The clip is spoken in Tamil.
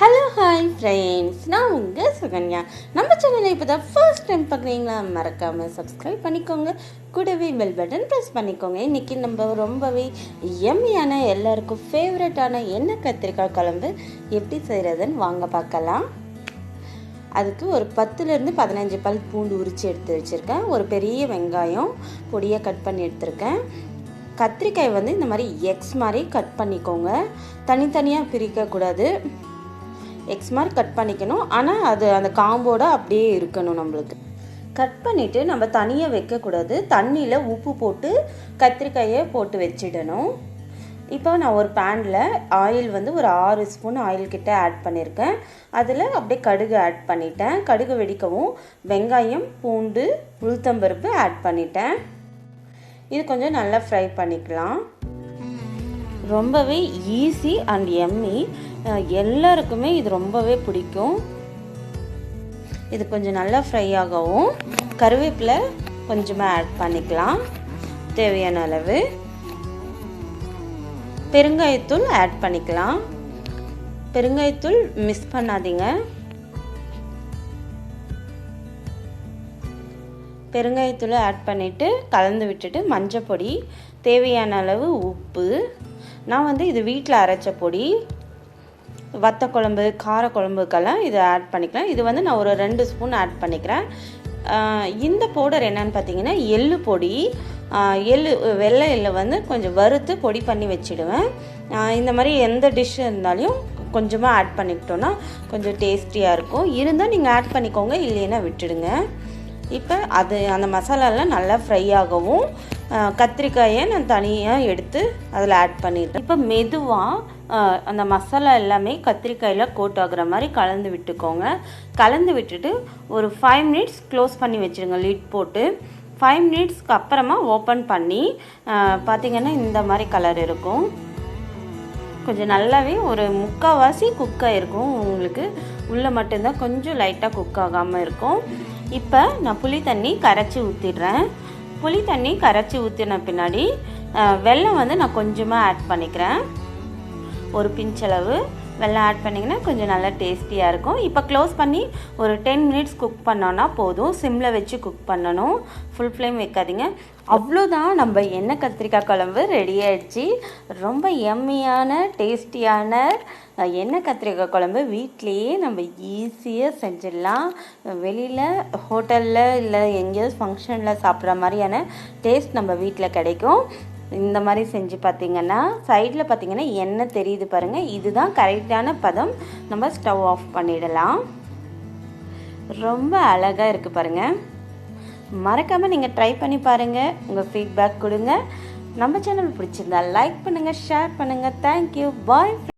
ஹலோ ஹாய் ஃப்ரெண்ட்ஸ், நான் உங்கள் சுகன்யா. நம்ம சேனலை இப்போ தான் ஃபர்ஸ்ட் டைம் பார்க்குறீங்களா? மறக்காமல் சப்ஸ்கிரைப் பண்ணிக்கோங்க, கூடவே பெல் பட்டன் ப்ரெஸ் பண்ணிக்கோங்க. இன்றைக்கி நம்ம ரொம்பவே எம்மியான எல்லாருக்கும் ஃபேவரட்டான எண்ணெய் கத்திரிக்காய் குழம்பு எப்படி செய்கிறதுன்னு வாங்க பார்க்கலாம். அதுக்கு ஒரு 10லேருந்து 15 பல் பூண்டு உரித்து எடுத்து வச்சுருக்கேன். ஒரு பெரிய வெங்காயம் பொடியாக கட் பண்ணி எடுத்துருக்கேன். கத்திரிக்காய் இந்த மாதிரி எக்ஸ் மாதிரி கட் பண்ணிக்கோங்க, தனித்தனியாக பிரிக்கக்கூடாது. எக்ஸ் மாதிரி கட் பண்ணிக்கணும், ஆனால் அது அந்த காம்போட அப்படியே இருக்கணும். நம்மளுக்கு கட் பண்ணிவிட்டு நம்ம தனியாக வைக்கக்கூடாது. தண்ணியில் உப்பு போட்டு கத்திரிக்காயை போட்டு வச்சிடணும். இப்போ நான் ஒரு பேனில் ஆயில் ஒரு 6 ஸ்பூன் ஆயில் கிட்ட ஆட் பண்ணியிருக்கேன். அதில் அப்படியே கடுகு ஆட் பண்ணிட்டேன். கடுகு வெடிக்கவும் வெங்காயம், பூண்டு, உளுத்தம்பருப்பு ஆட் பண்ணிட்டேன். இது கொஞ்சம் நல்லா ஃப்ரை பண்ணிக்கலாம். ரொம்பவே ஈஸி அண்ட் எம்மி, எல்லாருக்குமே இது ரொம்பவே பிடிக்கும். இது கொஞ்சம் நல்லா ஃப்ரை ஆகவும் கருவேப்பிலை கொஞ்சமாக ஆட் பண்ணிக்கலாம். தேவையான அளவு பெருங்காயத்தூள் ஆட் பண்ணிக்கலாம். பெருங்காயத்தூள் மிஸ் பண்ணாதீங்க. பெருங்காயத்தூள் ஆட் பண்ணிவிட்டு கலந்து விட்டுட்டு மஞ்சள் பொடி, தேவையான அளவு உப்பு. நான் இது வீட்டில் அரைச்ச பொடி. வத்த குழம்பு, கார குழம்புக்கெல்லாம் இதை ஆட் பண்ணிக்கலாம். இது நான் ஒரு 2 ஸ்பூன் ஆட் பண்ணிக்கிறேன். இந்த பவுடர் என்னன்னு பார்த்தீங்கன்னா எள்ளு பொடி. வெள்ளை எள்ளு கொஞ்சம் வறுத்து பொடி பண்ணி வச்சுடுவேன். இந்த மாதிரி எந்த டிஷ் இருந்தாலும் கொஞ்சமாக ஆட் பண்ணிக்கிட்டோன்னா கொஞ்சம் டேஸ்டியாக இருக்கும். இருந்தால் நீங்கள் ஆட் பண்ணிக்கோங்க, இல்லைன்னா விட்டுடுங்க. இப்போ அந்த மசாலாலாம் நல்லா ஃப்ரை ஆகவும் கத்திரிக்காயை நான் தனியாக எடுத்து அதில் ஆட் பண்ணிட்டேன். இப்போ மெதுவாக அந்த மசாலா எல்லாமே கத்திரிக்காயில் கோட் ஆகுற மாதிரி கலந்து விட்டுக்கோங்க. கலந்து விட்டுட்டு ஒரு 5 மினிட்ஸ் க்ளோஸ் பண்ணி வச்சுடுங்க, லிட் போட்டு. 5 மினிட்ஸ்க்கு அப்புறமா ஓப்பன் பண்ணி பார்த்திங்கன்னா இந்த மாதிரி கலர் இருக்கும். கொஞ்சம் நல்லாவே ஒரு 3/4 குக்காக இருக்கும். உங்களுக்கு உள்ளே மட்டும்தான் கொஞ்சம் லைட்டாக குக் ஆகாமல் இருக்கும். இப்போ நான் புளி தண்ணி கரைச்சி ஊற்றிடுறேன். புளி தண்ணி கரைச்சி ஊற்றின பின்னாடி வெல்லம் நான் கொஞ்சமாக ஆட் பண்ணிக்கிறேன். ஒரு பிஞ்சளவு வெல்லம் ஆட் பண்ணிங்கன்னா கொஞ்சம் நல்லா டேஸ்டியாக இருக்கும். இப்போ க்ளோஸ் பண்ணி ஒரு 10 மினிட்ஸ் குக் பண்ணோன்னா போதும். சிம்மில் வச்சு குக் பண்ணணும், ஃபுல் ஃப்ளேம் வைக்காதீங்க. அவ்வளோதான், நம்ம எண்ணெய் கத்திரிக்காய் குழம்பு ரெடி ஆகிடுச்சு. ரொம்ப எம்மியான டேஸ்டியான எண்ணெய் கத்திரிக்காய் குழம்பு வீட்லேயே நம்ம ஈஸியாக செஞ்சிடலாம். வெளியில் ஹோட்டலில் இல்லை எங்கேயாவது ஃபங்க்ஷனில் சாப்பிட்ற மாதிரியான டேஸ்ட் நம்ம வீட்டில் கிடைக்கும். இந்த மாதிரி செஞ்சு பார்த்திங்கன்னா சைடில் பார்த்திங்கன்னா எண்ணெய் தெரியுது பாருங்கள். இதுதான் கரெக்டான பதம். நம்ம ஸ்டவ் ஆஃப் பண்ணிடலாம். ரொம்ப அழகாக இருக்குது பாருங்கள். மறக்காமல் நீங்கள் ட்ரை பண்ணி பாருங்கள், உங்கள் ஃபீட்பேக் கொடுங்க. நம்ம சேனல் பிடிச்சிருந்தா லைக் பண்ணுங்கள், ஷேர் பண்ணுங்கள். தேங்க்யூ, பாய்.